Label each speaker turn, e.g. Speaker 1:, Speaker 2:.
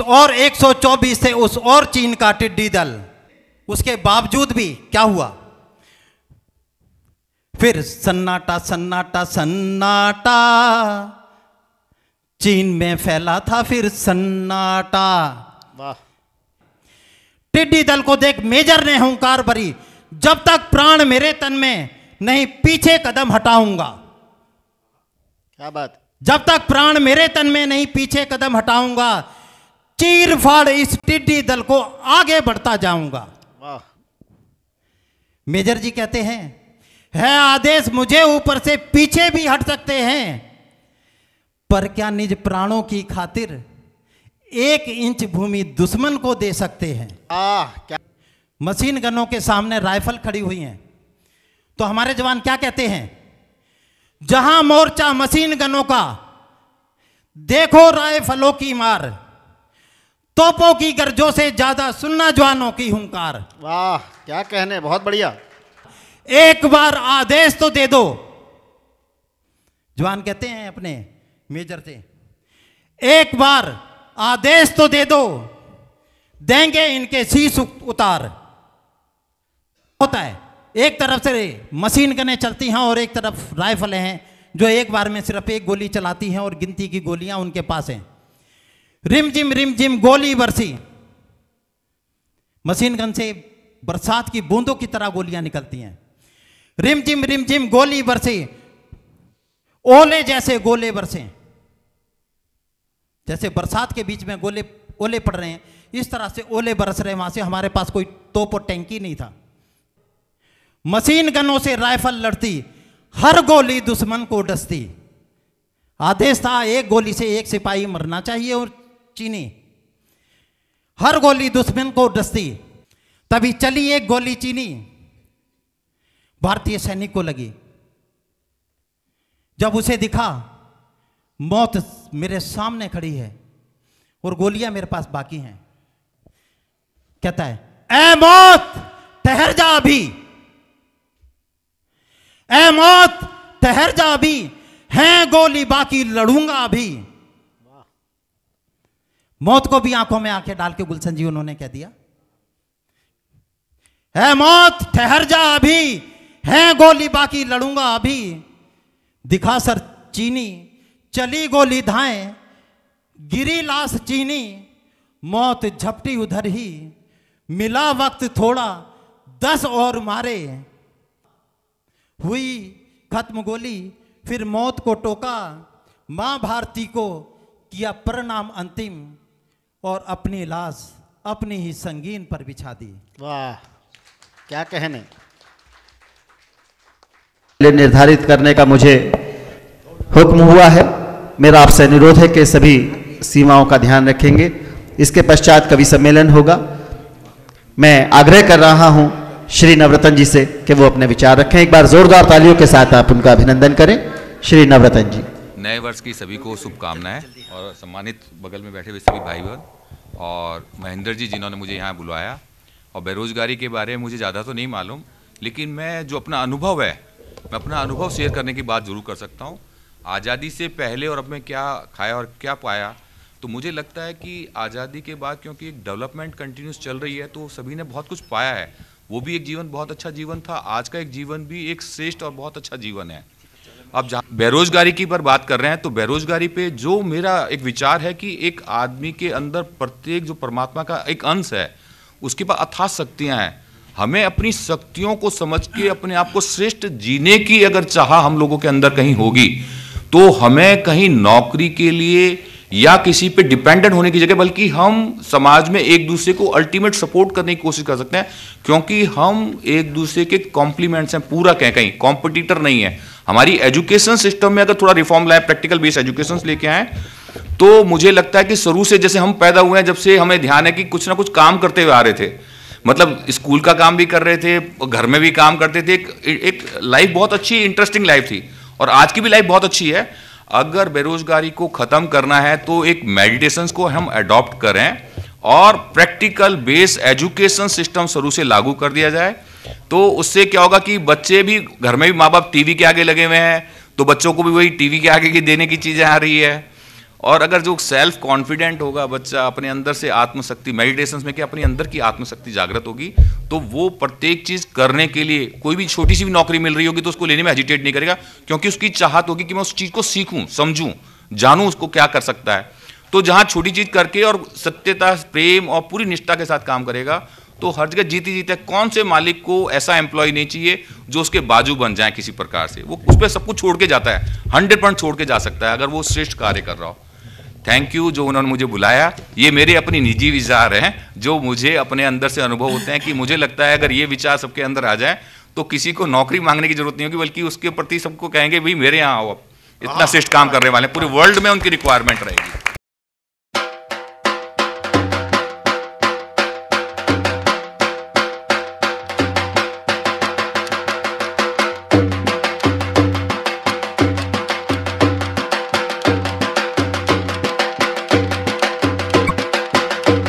Speaker 1: और 124 थे उस और चीन का टिड्डी दल। उसके बावजूद भी क्या हुआ? फिर सन्नाटा सन्नाटा सन्नाटा, चीन में फैला था फिर सन्नाटा।
Speaker 2: वाह।
Speaker 1: टिड्डी दल को देख मेजर ने हुंकार भरी, जब तक प्राण मेरे तन में नहीं पीछे कदम हटाऊंगा।
Speaker 2: क्या बात।
Speaker 1: जब तक प्राण मेरे तन में नहीं पीछे कदम हटाऊंगा, चीर फाड़ इस टिड्डी दल को आगे बढ़ता जाऊंगा।
Speaker 2: वाह।
Speaker 1: मेजर जी कहते हैं, है आदेश मुझे ऊपर से पीछे भी हट सकते हैं, पर क्या निज प्राणों की खातिर 1 इंच भूमि दुश्मन को दे सकते हैं?
Speaker 2: क्या।
Speaker 1: मशीन गनों के सामने राइफल खड़ी हुई हैं, तो हमारे जवान क्या कहते हैं? जहां मोर्चा मशीन गनों का, देखो राइफलों की मार, तोपों की गर्जों से ज्यादा सुनना जवानों की हुंकार।
Speaker 2: वाह, क्या कहने, बहुत बढ़िया।
Speaker 1: एक बार आदेश तो दे दो, जवान कहते हैं अपने मेजर से, एक बार आदेश तो दे दो, देंगे इनके शीश उतार। होता है, एक तरफ से मशीन गनें चलती हैं और एक तरफ राइफलें हैं जो एक बार में सिर्फ 1 गोली चलाती हैं और गिनती की गोलियां उनके पास हैं। रिम जिम गोली बरसी, मशीन गन से बरसात की बूंदों की तरह गोलियां निकलती हैं। रिम जिम गोली बरसी, ओले जैसे गोले बरसे, जैसे बरसात के बीच में ओले पड़ रहे हैं, इस तरह से ओले बरस रहे। वहां से हमारे पास कोई तोप और टैंकी नहीं था। मशीन गनों से राइफल लड़ती, हर गोली दुश्मन को डसती। आदेश था 1 गोली से 1 सिपाही मरना चाहिए और चीनी, हर गोली दुश्मन को डसती। तभी चली 1 गोली चीनी, भारतीय सैनिक को लगी। जब उसे दिखा मौत मेरे सामने खड़ी है और गोलियां मेरे पास बाकी हैं, कहता है, ऐ मौत ठहर जा अभी, ऐ मौत ठहर जा अभी, है गोली बाकी लड़ूंगा अभी। मौत को भी आंखों में आंखें डाल के गुलशन जी उन्होंने कह दिया, है मौत ठहर जा अभी, है गोली बाकी लड़ूंगा अभी। दिखा सर चीनी, चली गोली धाएं, गिरी लाश चीनी, मौत झपटी उधर ही, मिला वक्त थोड़ा 10 और मारे। हुई खत्म गोली, फिर मौत को टोका, मां भारती को किया प्रणाम अंतिम, और अपनी लाश अपनी ही संगीन पर बिछा दी।
Speaker 2: वाह, क्या कहने।
Speaker 3: निर्धारित करने का मुझे हुक्म हुआ है। मेरा आपसे अनुरोध है कि सभी सीमाओं का ध्यान रखेंगे। इसके पश्चात कवि सम्मेलन होगा। मैं आग्रह कर रहा हूं श्री नवरत्न जी से कि वो अपने विचार रखें। एक बार जोरदार तालियों के साथ आप उनका अभिनंदन करें। श्री नवरत्न जी।
Speaker 4: नए वर्ष की सभी को शुभकामनाएं और सम्मानित बगल में बैठे हुए सभी भाई बहन और महेंद्र जी जिन्होंने मुझे यहाँ बुलाया। और बेरोजगारी के बारे में मुझे ज़्यादा तो नहीं मालूम, लेकिन मैं जो अपना अनुभव है, मैं अपना अनुभव शेयर करने की बात ज़रूर कर सकता हूँ। आज़ादी से पहले और अब मैं क्या खाया और क्या पाया, तो मुझे लगता है कि आज़ादी के बाद क्योंकि एक डेवलपमेंट कंटिन्यूस चल रही है, तो सभी ने बहुत कुछ पाया है। वो भी एक जीवन बहुत अच्छा जीवन था, आज का एक जीवन भी एक श्रेष्ठ और बहुत अच्छा जीवन है। अब जहाँ बेरोजगारी की पर बात कर रहे हैं, तो बेरोजगारी पे जो मेरा एक विचार है कि एक आदमी के अंदर प्रत्येक जो परमात्मा का एक अंश है, उसके पास अथाह शक्तियाँ हैं। हमें अपनी शक्तियों को समझ के अपने आप को श्रेष्ठ जीने की अगर चाह हम लोगों के अंदर कहीं होगी, तो हमें कहीं नौकरी के लिए या किसी पे डिपेंडेंट होने की जगह बल्कि हम समाज में एक दूसरे को अल्टीमेट सपोर्ट करने की कोशिश कर सकते हैं, क्योंकि हम एक दूसरे के कॉम्प्लीमेंट्स हैं, पूरा कहीं कॉम्पिटिटर नहीं है। हमारी एजुकेशन सिस्टम में अगर थोड़ा रिफॉर्म लाए, प्रैक्टिकल बेस्ड एजुकेशन लेके आए, तो मुझे लगता है कि शुरू से जैसे हम पैदा हुए हैं, जब से हमें ध्यान है कि कुछ ना कुछ काम करते हुए आ रहे थे, मतलब स्कूल का काम भी कर रहे थे, घर में भी काम करते थे। एक लाइफ बहुत अच्छी इंटरेस्टिंग लाइफ थी और आज की भी लाइफ बहुत अच्छी है। अगर बेरोजगारी को खत्म करना है तो एक मेडिटेशंस को हम अडॉप्ट करें और प्रैक्टिकल बेस एजुकेशन सिस्टम शुरू से लागू कर दिया जाए, तो उससे क्या होगा कि बच्चे भी, घर में भी माँ बाप टीवी के आगे लगे हुए हैं, तो बच्चों को भी वही टीवी के आगे की देने की चीज़ें आ रही है। और अगर जो सेल्फ कॉन्फिडेंट होगा बच्चा, अपने अंदर से आत्मशक्ति, मेडिटेशन में क्या अपने अंदर की आत्मशक्ति जागृत होगी, तो वो प्रत्येक चीज़ करने के लिए, कोई भी छोटी सी भी नौकरी मिल रही होगी तो उसको लेने में हेजिटेट नहीं करेगा, क्योंकि उसकी चाहत होगी कि मैं उस चीज़ को सीखूं, समझूं, जानूं उसको क्या कर सकता है। तो जहाँ छोटी चीज़ करके और सत्यता, प्रेम और पूरी निष्ठा के साथ काम करेगा तो हर जगह जीती जीते। कौन से मालिक को ऐसा एम्प्लॉय नहीं चाहिए जो उसके बाजू बन जाए किसी प्रकार से, वो उस पर सब कुछ छोड़ के जाता है, 100% छोड़ के जा सकता है अगर वो श्रेष्ठ कार्य कर रहा हो। थैंक यू जो उन्होंने मुझे बुलाया। ये मेरे अपनी निजी विचार हैं जो मुझे अपने अंदर से अनुभव होते हैं कि मुझे लगता है अगर ये विचार सबके अंदर आ जाए तो किसी को नौकरी मांगने की जरूरत नहीं होगी, बल्कि उसके प्रति सबको कहेंगे भाई मेरे यहाँ आओ, इतना श्रेष्ठ काम करने वाले, पूरे वर्ल्ड में उनकी रिक्वायरमेंट रहेगी।